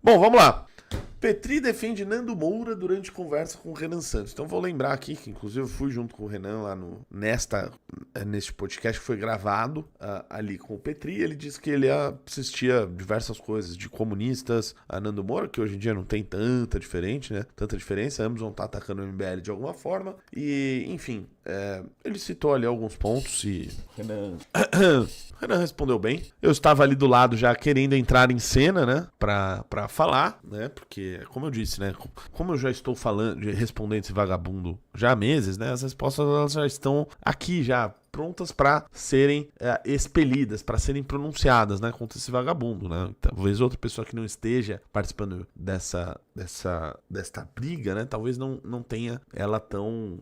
Bom, vamos lá. Petri defende Nando Moura durante conversa com o Renan Santos. Então vou lembrar aqui que inclusive eu fui junto com o Renan lá neste podcast que foi gravado ali com o Petri. Ele disse que ele assistia diversas coisas de comunistas a Nando Moura, que hoje em dia não tem tanta diferença, ambos vão estar atacando o MBL de alguma forma. E, enfim, ele citou ali alguns pontos e Renan respondeu bem. Eu estava ali do lado já querendo entrar em cena, né, pra falar, né, porque, como eu disse, né, como eu já estou respondendo esse vagabundo já há meses, né, as respostas elas já estão aqui já prontas para serem expelidas, para serem pronunciadas, né, contra esse vagabundo, né. Talvez outra pessoa que não esteja participando desta briga, né, talvez não tenha ela tão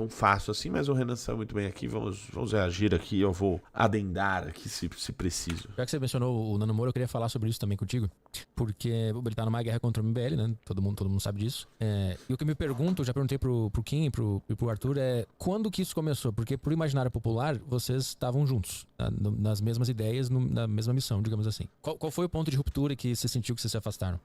fácil assim, mas o Renan saiu muito bem aqui, vamos reagir aqui, eu vou adendar aqui se preciso. Já que você mencionou o Nando Moura, eu queria falar sobre isso também contigo, porque ele tá numa guerra contra o MBL, né, todo mundo sabe disso, e o que eu me pergunto, eu já perguntei pro Kim e pro Arthur, quando que isso começou? Porque pro imaginário popular, vocês estavam juntos, nas mesmas ideias, na mesma missão, digamos assim. Qual foi o ponto de ruptura que você sentiu que vocês se afastaram?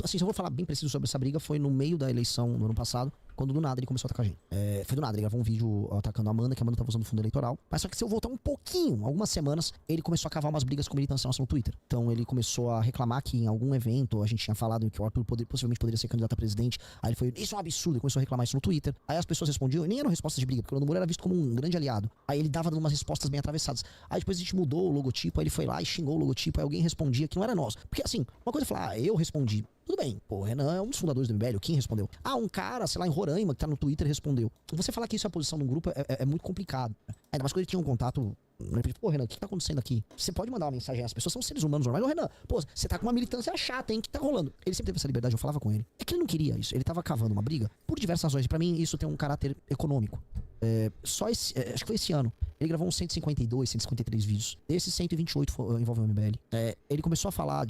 Assim, se eu vou falar bem preciso sobre essa briga, foi no meio da eleição no ano passado, quando do nada ele começou a atacar a gente. Foi do nada, ele gravou um vídeo atacando a Amanda, que a Amanda tava usando fundo eleitoral. Mas só que se eu voltar um pouquinho, algumas semanas, ele começou a cavar umas brigas com militância nossa no Twitter. Então ele começou a reclamar que em algum evento a gente tinha falado que o Arthur possivelmente poderia ser candidato a presidente. Aí ele foi, isso é um absurdo, ele começou a reclamar isso no Twitter. Aí as pessoas respondiam, e nem eram respostas de briga, porque o Nando Moura era visto como um grande aliado. Aí ele dava umas respostas bem atravessadas. Aí depois a gente mudou o logotipo, aí ele foi lá e xingou o logotipo, aí alguém respondia que não era nós. Porque assim, uma coisa é falar, eu respondi. Tudo bem, pô, o Renan é um dos fundadores do MBL, quem respondeu? Um cara, sei lá, em Roraima, que tá no Twitter, respondeu. Você falar que isso é a posição de um grupo é muito complicado. Ainda mais quando ele tinha um contato. Pô, Renan, o que tá acontecendo aqui? Você pode mandar uma mensagem, as pessoas são seres humanos normais. Ô, Renan, pô, você tá com uma militância chata, hein? O que tá rolando? Ele sempre teve essa liberdade, eu falava com ele. É que ele não queria isso, ele tava cavando uma briga por diversas razões. E pra mim, isso tem um caráter econômico. Acho que foi esse ano. Ele gravou uns 152, 153 vídeos. Desses 128 envolvem o MBL. Ele começou a falar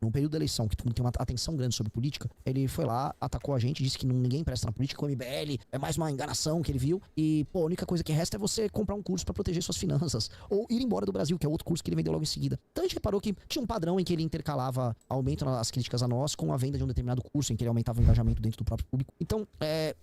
no período da eleição, que todo mundo tem uma atenção grande sobre política. Ele foi lá, atacou a gente, disse que ninguém presta na política, que o MBL é mais uma enganação que ele viu. E, pô, a única coisa que resta é você comprar um curso pra proteger suas finanças. Ou ir embora do Brasil, que é outro curso que ele vendeu logo em seguida. Então a gente reparou que tinha um padrão em que ele intercalava aumento nas críticas a nós com a venda de um determinado curso, em que ele aumentava o engajamento dentro do próprio público. Então,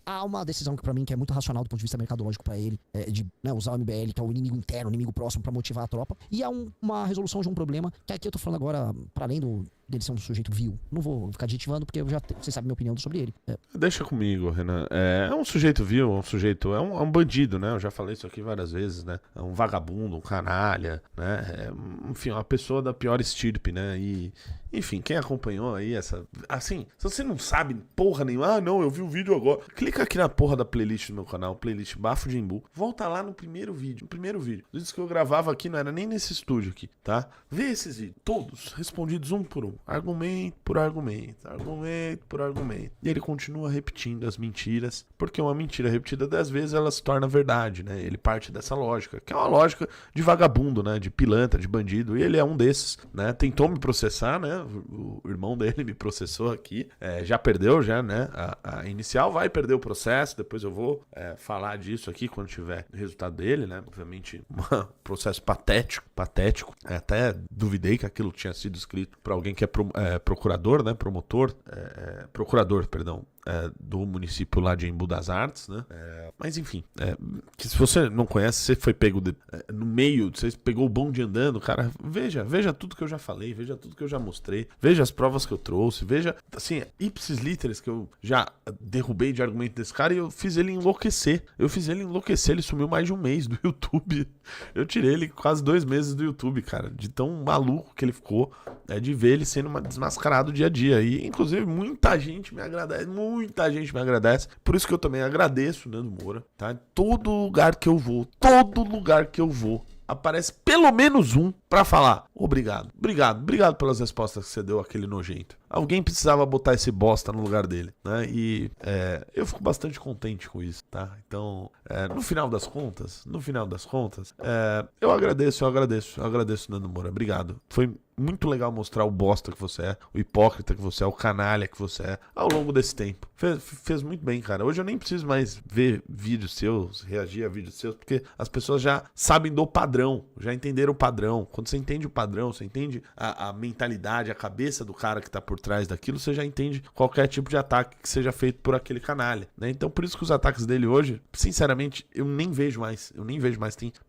há uma decisão que pra mim que é muito racional do ponto de vista mercadológico pra ele, de usar o MBL, que é o inimigo interno, o inimigo próximo, pra motivar a tropa. E há uma resolução de um problema, que aqui eu tô falando agora, para além dele ser um sujeito vil. Não vou ficar adjetivando, porque você sabe a minha opinião sobre ele. Deixa comigo, Renan. É um sujeito vil, é um bandido, né? Eu já falei isso aqui várias vezes, né? É um vagabundo, um canalha, né? Enfim, uma pessoa da pior estirpe, né? E, enfim, quem acompanhou aí assim, se você não sabe porra nenhuma, não, eu vi o vídeo agora. Clica aqui na porra da playlist do meu canal, playlist Bafo de Embu. Volta lá no primeiro vídeo. Os vídeos que eu gravava aqui não era nem nesse estúdio aqui, tá? Vê esses vídeos, todos respondidos um por um. Argumento por argumento. E ele continua repetindo as mentiras, porque uma mentira repetida 10 vezes ela se torna verdade, né? Ele parte dessa lógica, que é uma lógica de vagabundo, né? De pilantra, de bandido, e ele é um desses, né? Tentou me processar, né? O irmão dele me processou aqui, já perdeu, né? A inicial vai perder o processo, depois eu vou falar disso aqui quando tiver o resultado dele, né? Obviamente, um processo patético, até duvidei que aquilo tinha sido escrito para alguém que é procurador, né? Procurador, perdão. Do município lá de Embu das Artes, né? Mas enfim, que se você não conhece, você foi pego no meio, você pegou o bonde andando, cara, veja tudo que eu já falei, veja tudo que eu já mostrei, veja as provas que eu trouxe, veja, assim, ipsis literis que eu já derrubei de argumento desse cara e eu fiz ele enlouquecer. Ele sumiu mais de um mês do YouTube. Eu tirei ele quase 2 meses do YouTube, cara, de tão maluco que ele ficou, de ver ele sendo desmascarado dia a dia. E, inclusive, muita gente me agradece. Por isso que eu também agradeço o Nando Moura, tá? Todo lugar que eu vou, aparece pelo menos um pra falar obrigado pelas respostas que você deu àquele nojento. Alguém precisava botar esse bosta no lugar dele, né? E eu fico bastante contente com isso, tá? Então, no final das contas, eu agradeço, Nando Moura. Obrigado. Foi muito legal mostrar o bosta que você é, o hipócrita que você é, o canalha que você é, ao longo desse tempo. Fez muito bem, cara. Hoje eu nem preciso mais ver vídeos seus, reagir a vídeos seus, porque as pessoas já sabem do padrão, já entenderam o padrão. Quando você entende o padrão, você entende a mentalidade, a cabeça do cara que tá por por trás daquilo, você já entende qualquer tipo de ataque que seja feito por aquele canalha, né? Então por isso que os ataques dele hoje, sinceramente, eu nem vejo mais.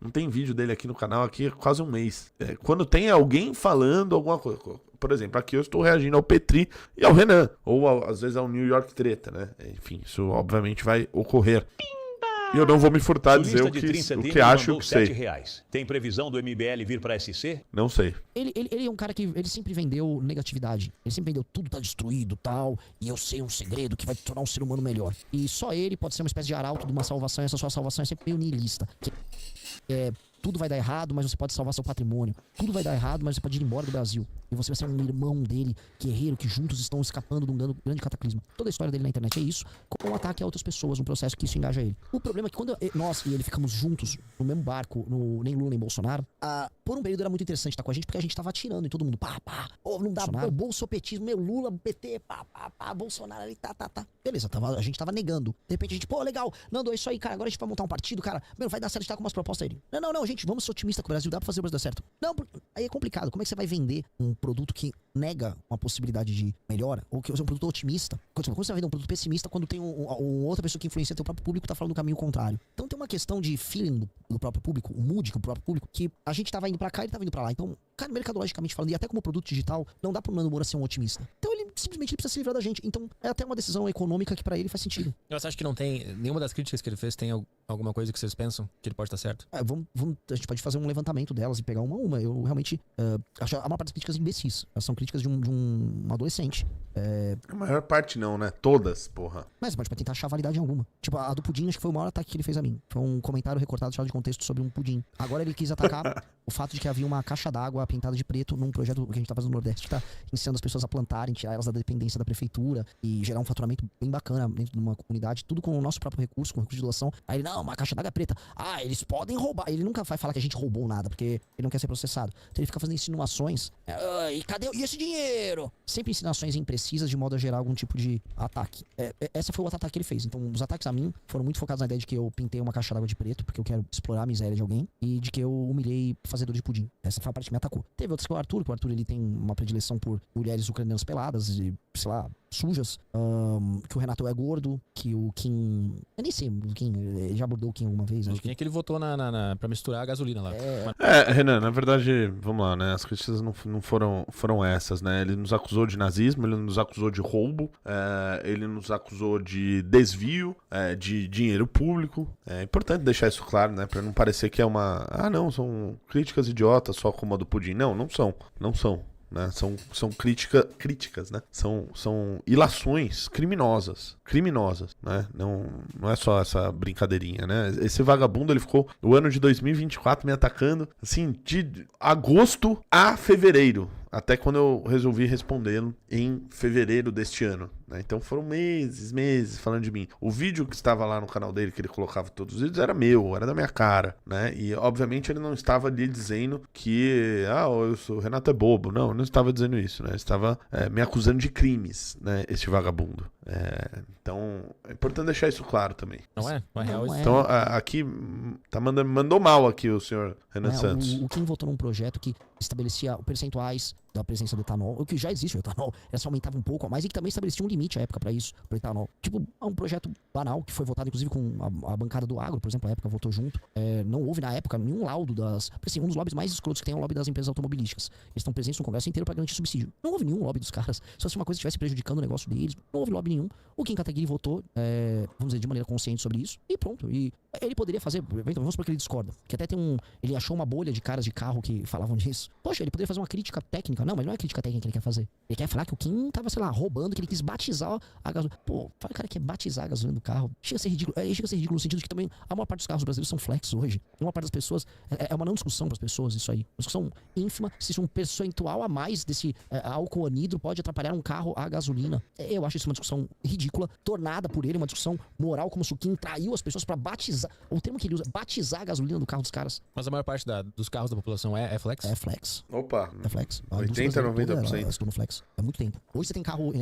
Não tem vídeo dele aqui no canal aqui há quase um mês. Quando tem alguém falando alguma coisa... Por exemplo, aqui eu estou reagindo ao Petri e ao Renan, ou às vezes ao New York Treta, né? Enfim, isso obviamente vai ocorrer. E eu não vou me furtar a dizer o que acho e o que sei. Reais. Tem previsão do MBL vir para SC? Não sei. Ele é um cara que ele sempre vendeu negatividade. Ele sempre vendeu tudo tá destruído tal. E eu sei um segredo que vai te tornar um ser humano melhor. E só ele pode ser uma espécie de arauto de uma salvação. E essa sua salvação é sempre meio niilista. Tudo vai dar errado, mas você pode salvar seu patrimônio. Tudo vai dar errado, mas você pode ir embora do Brasil. E você vai ser um irmão dele, guerreiro, que juntos estão escapando de um grande cataclisma. Toda a história dele na internet é isso, com um ataque a outras pessoas, um processo que isso engaja ele. O problema é que quando nós e ele ficamos juntos, no mesmo barco, nem Lula nem Bolsonaro, por um período era muito interessante estar com a gente, porque a gente tava atirando em todo mundo. Não dá, meu bolsopetismo, meu Lula, PT, Bolsonaro ali, tá. Beleza, a gente tava negando. De repente a gente, legal, Nando, é isso aí, cara, agora a gente vai montar um partido, cara, vai dar certo, a gente tá com umas propostas aí. Não, gente, vamos ser otimistas com o Brasil, dá pra fazer o Brasil dar certo. Não, aí é complicado, como é que você vai vender um produto que nega uma possibilidade de melhora, ou que é um produto otimista? Como você vai vender um produto pessimista quando tem outra pessoa que influencia teu próprio público e tá falando do caminho contrário? Então tem uma questão de feeling do próprio público, o mood do próprio público, que a gente tava indo pra cá e ele tava indo pra lá. Então, cara, mercadologicamente falando, e até como produto digital, não dá pro Nando Moura ser um otimista. Então ele simplesmente precisa se livrar da gente. Então é até uma decisão econômica que pra ele faz sentido. Você acha que não tem, nenhuma das críticas que ele fez tem alguma coisa que vocês pensam que ele pode estar certo? A gente pode fazer um levantamento delas e pegar uma a uma. Eu realmente acho a maior parte das críticas imbecis. Elas são críticas de um adolescente. A maior parte não, né? Todas, porra. Mas pode tentar achar validade em alguma. Tipo, a do pudim acho que foi o maior ataque que ele fez a mim. Foi um comentário recortado, tirado de contexto sobre um pudim. Agora ele quis atacar o fato de que havia uma caixa d'água pintada de preto num projeto que a gente tá fazendo no Nordeste, que tá ensinando as pessoas a plantarem, tirar elas da dependência da prefeitura e gerar um faturamento bem bacana dentro de uma comunidade, tudo com o nosso próprio recurso, com recurso de doação. Aí ele, não, uma caixa d'água preta. Eles podem roubar. Ele nunca vai falar que a gente roubou nada, porque ele não quer ser processado. Então ele fica fazendo insinuações. E esse dinheiro? Sempre insinuações imprecisas de modo a gerar algum tipo de ataque. Essa foi o ataque que ele fez. Então os ataques a mim foram muito focados na ideia de que eu pintei uma caixa d'água de preto, porque eu quero explorar a miséria de alguém, e de que eu humilhei fazedor de pudim. Essa foi a parte que me atacou. Teve outras que o Arthur ele tem uma predileção por mulheres ucranianas peladas e, sei lá, sujas, que o Renato é gordo, que o Kim... Eu nem sei, o Kim, ele já abordou o Kim alguma vez. O Kim é que ele votou pra misturar a gasolina lá. Renan, na verdade, vamos lá, né? As críticas não foram essas, né? Ele nos acusou de nazismo, ele nos acusou de roubo, ele nos acusou de desvio de dinheiro público. É importante deixar isso claro, né? Pra não parecer que é uma... não, são críticas idiotas só como a do pudim. Não são. Né? São críticas, né? São ilações criminosas, né? Não é só essa brincadeirinha, né? Esse vagabundo, ele ficou o ano de 2024 me atacando, assim, de agosto a fevereiro, até quando eu resolvi respondê-lo em fevereiro deste ano, né? Então foram meses falando de mim. O vídeo que estava lá no canal dele, que ele colocava todos os vídeos, era meu, era da minha cara, né? E obviamente ele não estava ali dizendo que o Renato é bobo. Não estava dizendo isso, né? Ele estava me acusando de crimes, né? Este vagabundo. Então é importante deixar isso claro também. Não é real isso. Então aqui mandou mal aqui o senhor Renan Santos. O Kim votou num projeto que estabelecia percentuais da presença do etanol, o que já existe, o etanol, ela aumentava um pouco, mas e que também estabelecia um limite à época pra isso, pro etanol. Tipo, é um projeto banal, que foi votado inclusive com a bancada do agro, por exemplo, a época votou junto. Não houve na época nenhum laudo porque assim, um dos lobbies mais escrotos que tem é o lobby das empresas automobilísticas. Eles estão presentes no Congresso inteiro pra garantir subsídio. Não houve nenhum lobby dos caras, só se uma coisa estivesse prejudicando o negócio deles, não houve lobby nenhum. O Kim Kataguiri votou, vamos dizer, de maneira consciente sobre isso, e pronto. E ele poderia fazer, então vamos supor que ele discorda, que até ele achou uma bolha de caras de carro que falavam disso. Poxa, ele poderia fazer uma crítica técnica. Não, mas não é crítica técnica que ele quer fazer. Ele quer falar que o Kim tava, sei lá, roubando, que ele quis batizar a gasolina. Pô, fala, cara, que é batizar a gasolina do carro. Chega a ser ridículo. Chega a ser ridículo no sentido de que também a maior parte dos carros brasileiros são flex hoje. A maior parte das pessoas, é uma não discussão para as pessoas isso aí. Uma discussão ínfima se um percentual a mais desse álcool anidro pode atrapalhar um carro a gasolina. Eu acho isso uma discussão ridícula, tornada por ele, uma discussão moral, como se o Kim traiu as pessoas para batizar. O termo que ele usa, batizar a gasolina do carro dos caras. Mas a maior parte dos carros da população é flex? É flex. Opa. É flex. 80, 90%. No flex. É muito tempo. Hoje você tem carro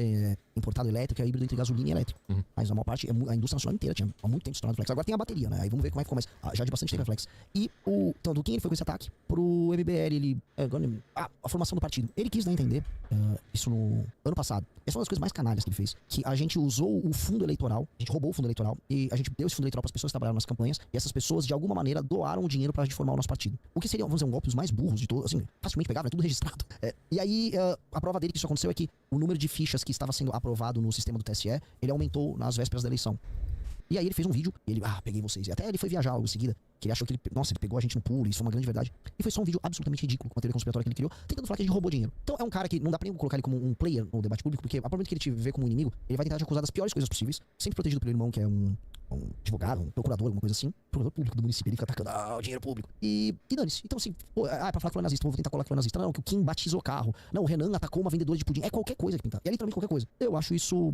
importado elétrico, é híbrido entre gasolina e elétrico. Mas a maior parte, a indústria nacional inteira tinha há muito tempo se tornado flex. Agora tem a bateria, né? Aí vamos ver como é que ficou, mas já de bastante tempo é flex. E então, do Kim ele foi com esse ataque pro MBL, a formação do partido. Ele quis dar a entender isso no ano passado. Essa é uma das coisas mais canalhas que ele fez. Que a gente usou o fundo eleitoral, a gente roubou o fundo eleitoral, e a gente deu esse fundo eleitoral para as pessoas que trabalharam nas campanhas, e essas pessoas, de alguma maneira, doaram o dinheiro pra gente formar o nosso partido. O que seria, vamos dizer, um golpe dos mais burros de todos, assim, facilmente pegável, é tudo registrado. E aí, a prova dele que isso aconteceu é que o número de fichas que estava sendo aprovado no sistema do TSE, ele aumentou nas vésperas da eleição. E aí ele fez um vídeo, e ele, peguei vocês. E até ele foi viajar logo em seguida, que ele achou que ele pegou a gente no pulo, isso foi uma grande verdade. E foi só um vídeo absolutamente ridículo, com a teoria conspiratória que ele criou, tentando falar que a gente roubou dinheiro. Então é um cara que não dá pra nem colocar ele como um player no debate público, porque a partir do momento que ele te vê como um inimigo, ele vai tentar te acusar das piores coisas possíveis, sempre protegido pelo irmão, que é um advogado, um procurador, alguma coisa assim, procurador público do município, ele fica atacando, o dinheiro público. E dane-se. Então assim, pra falar que foi nazista, vou tentar colar que foi nazista. Não, que o Kim batizou carro. Não, o Renan atacou uma vendedora de pudim. É qualquer coisa que pintar. É literalmente qualquer coisa. Eu acho isso,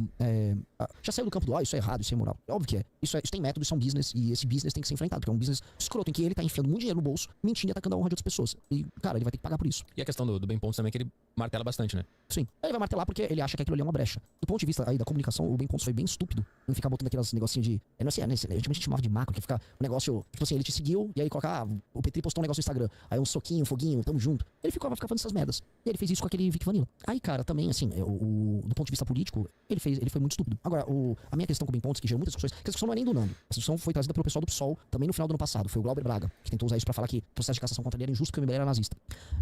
já saiu do campo do, isso é errado, isso é imoral. É óbvio que é. Isso tem método, isso é um business, e esse business tem que ser enfrentado, porque é um business escroto, em que ele tá enfiando muito dinheiro no bolso, mentindo e atacando a honra de outras pessoas. E, cara, ele vai ter que pagar por isso. E a questão do Ben Pontes também é que ele martela bastante, né? Sim. Ele vai martelar porque ele acha que aquilo ali é uma brecha. Do ponto de vista aí da comunicação, o Ben Pontes foi bem estúpido em ficar botando aqueles negocinhos de. Não sei, né? Antigamente a gente chamava de macro, que fica um negócio. Tipo assim, ele te seguiu e aí coloca. O Petri postou um negócio no Instagram. Aí um soquinho, um foguinho, tamo junto. Ele vai ficar falando essas merdas. E ele fez isso com aquele Vic Vanilla. Aí, cara, também, assim, do ponto de vista político, ele foi muito estúpido. Agora, a minha questão com o Ben Pontes, que gerou muitas discussões, que a discussão não é nem do Nando. Essa discussão foi trazida pelo pessoal do PSOL também no final do ano passado. Foi o Glauber Braga, que tentou usar isso pra falar que o processo de cassação contra ele era injusto porque o MBL era nazista.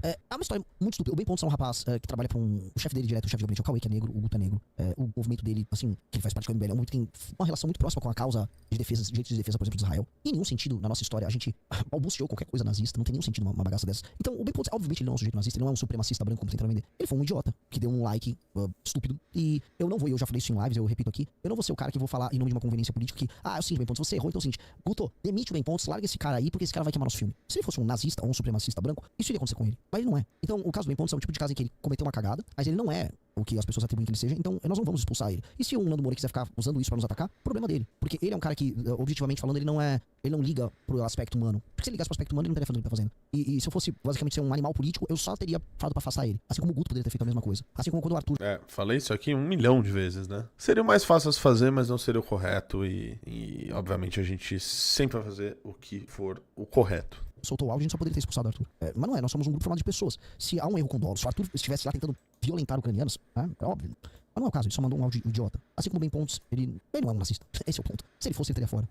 É uma história muito estúpida. O Ben Pontes é um rapaz que trabalha pra o chefe dele direto, o chefe de gabinete é o Cauê, que é negro, o Guto é negro. O movimento dele, assim, que ele faz parte do MBL, é um movimento que tem uma relação muito próxima com a causa de defesa, direitos de defesa, por exemplo, de Israel. E em nenhum sentido, na nossa história, a gente balbuciou qualquer coisa nazista, não tem nenhum sentido uma bagaça dessa. Então, o Ben Pontes, obviamente, ele não é um sujeito nazista, ele não é um supremacista branco como tentaram vender. Ele foi um idiota, que deu um like estúpido. E eu já falei isso em lives, eu repito aqui, eu não vou ser o cara que vou falar em nome de uma conveniência política que, é o seguinte, Ben Pontes, você errou, então é o seguinte, Guto, demite o Ben Pontes, larga esse cara aí, porque esse cara vai queimar nosso filme. Se ele fosse um nazista ou um supremacista branco, isso iria acontecer com ele. Mas ele não é. Então, o caso do Ben Pontes é um tipo de caso em que ele cometeu uma cagada, mas ele não é o que as pessoas atribuem que ele seja, então nós não vamos expulsar ele. E se o Nando Moura quiser ficar usando isso pra nos atacar, problema dele. Porque ele é um cara que, objetivamente falando, ele não liga pro aspecto humano. Porque se ele ligasse pro aspecto humano, ele não teria feito o que ele tá fazendo. E se eu fosse, basicamente, ser um animal político, eu só teria falado pra afastar ele. Assim como o Guto poderia ter feito a mesma coisa. Assim como quando o Arthur... Falei isso aqui 1 milhão de vezes, né? Seria o mais fácil a se fazer, mas não seria o correto e obviamente, a gente sempre vai fazer o que for o correto. Soltou o áudio, a gente só poderia ter expulsado o Arthur. Mas não é, nós somos um grupo formado de pessoas. Se há um erro com dolo, se o Arthur estivesse lá tentando violentar ucranianos, é óbvio. Mas não é o caso, ele só mandou um áudio idiota. Assim como o Ben Pontes, ele não é um racista. Esse é o ponto. Se ele fosse, ele estaria fora.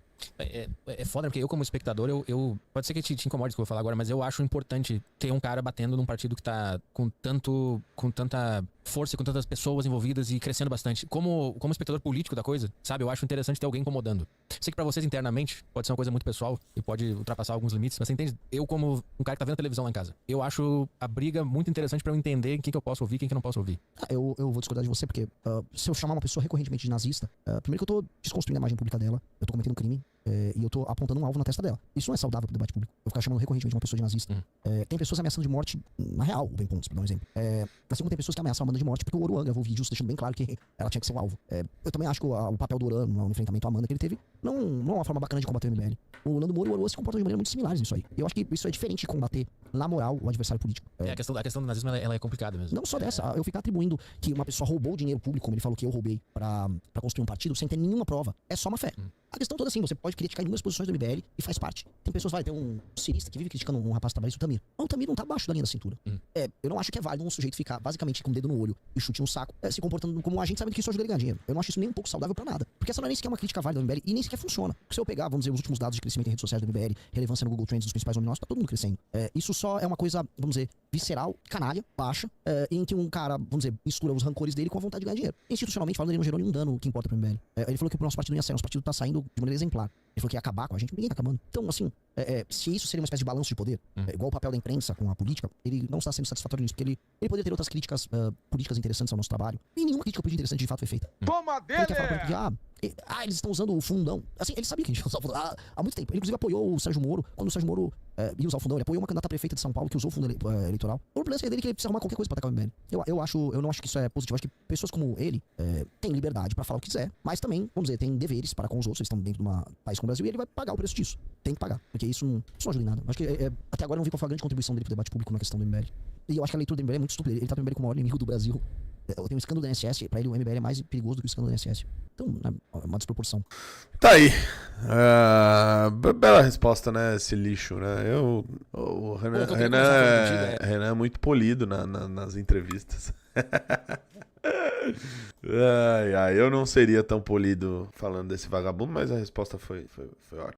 É foda, porque eu como espectador, eu pode ser que te incomode o que eu vou falar agora, mas eu acho importante ter um cara batendo num partido que tá com tanta força, com tantas pessoas envolvidas e crescendo bastante. Como espectador político da coisa, sabe? Eu acho interessante ter alguém incomodando. Sei que pra vocês internamente pode ser uma coisa muito pessoal e pode ultrapassar alguns limites, mas você entende? Eu como um cara que tá vendo televisão lá em casa, eu acho a briga muito interessante pra eu entender quem que eu posso ouvir e quem que eu não posso ouvir. Eu vou discordar de você, porque se eu chamar uma pessoa recorrentemente de nazista, primeiro que eu tô desconstruindo a imagem pública dela, eu tô cometendo um crime, e eu tô apontando um alvo na testa dela. Isso não é saudável pro debate público. Eu ficar chamando recorrentemente uma pessoa de nazista. Tem pessoas ameaçando de morte, na real, o Ben Pontes, pra dar um exemplo. Assim como tem pessoas que ameaçam a Amanda de morte, porque o Oruan gravou vídeos deixando bem claro que ela tinha que ser um alvo. Eu também acho que o papel do Oruan no enfrentamento à Amanda que ele teve não é uma forma bacana de combater o MBL. O Nando Moura e o Oruan se comportam de maneira muito similares nisso aí. Eu acho que isso é diferente de combater, na moral, o adversário político. A questão do nazismo ela é complicada mesmo. Não só dessa, eu ficar atribuindo que uma pessoa roubou o dinheiro público, como ele falou que eu roubei, pra construir um partido, sem ter nenhuma prova. É só má fé. A questão toda assim, você pode criticar inúmeras posições do MBL e faz parte. Tem pessoas, tem um cirista que vive criticando um rapaz trabalhista, o Tamir. Mas o Tamir não tá abaixo da linha da cintura. Eu não acho que é válido um sujeito ficar basicamente com o dedo no olho e chute no saco, se comportando como um agente sabendo que isso ajuda ele a ganhar dinheiro. Eu não acho isso nem um pouco saudável pra nada. Porque essa não é nem sequer uma crítica válida do MBL e nem sequer funciona. Porque se eu pegar, vamos dizer, os últimos dados de crescimento em redes sociais do MBL, relevância no Google Trends dos principais nomes nossos, tá todo mundo crescendo. Isso só é uma coisa, vamos dizer, visceral, canalha, baixa, em que um cara, vamos dizer, mistura os rancores dele com a vontade de ganhar dinheiro. Institucionalmente falando, ele não gerou nenhum dano que importa pro MBL. Ele falou que o nosso partido não ia sair, nosso partido tá saindo de maneira exemplar. Ele falou que ia acabar com a gente, ninguém tá acabando. Então, assim, se isso seria uma espécie de balanço de poder, igual o papel da imprensa com a política, ele não está sendo satisfatório nisso, porque ele poderia ter outras críticas políticas interessantes ao nosso trabalho, e nenhuma crítica política interessante de fato foi feita. Toma dele! Eles estão usando o fundão. Assim, ele sabia que a gente ia usar o fundão há muito tempo. Ele, inclusive, apoiou o Sérgio Moro, quando o Sérgio Moro ia usar o fundão. Ele apoiou uma candidata a prefeita de São Paulo que usou o fundo eleitoral. O problema é dele que ele precisa arrumar qualquer coisa pra atacar o MBL. Eu não acho que isso é positivo. Eu acho que pessoas como ele têm liberdade pra falar o que quiser, mas também, vamos dizer, tem deveres para com os outros. Eles estão dentro de um país como o Brasil e ele vai pagar o preço disso. Tem que pagar. Porque isso não ajuda em nada. Acho que até agora eu não vi qual foi a grande contribuição dele pro debate público na questão do MBL. E eu acho que a leitura do MBL é muito estúpida. Ele tá no MBL como o maior inimigo do Brasil. Eu tenho um escândalo do INSS, pra ele o MBL é mais perigoso do que o escândalo do INSS. Então, né, é uma desproporção. Tá aí. Bela resposta, né? Esse lixo, né? O Renan, Pô, eu queria conversar contigo, Renan é muito polido nas entrevistas. Eu não seria tão polido falando desse vagabundo, mas a resposta foi ótima.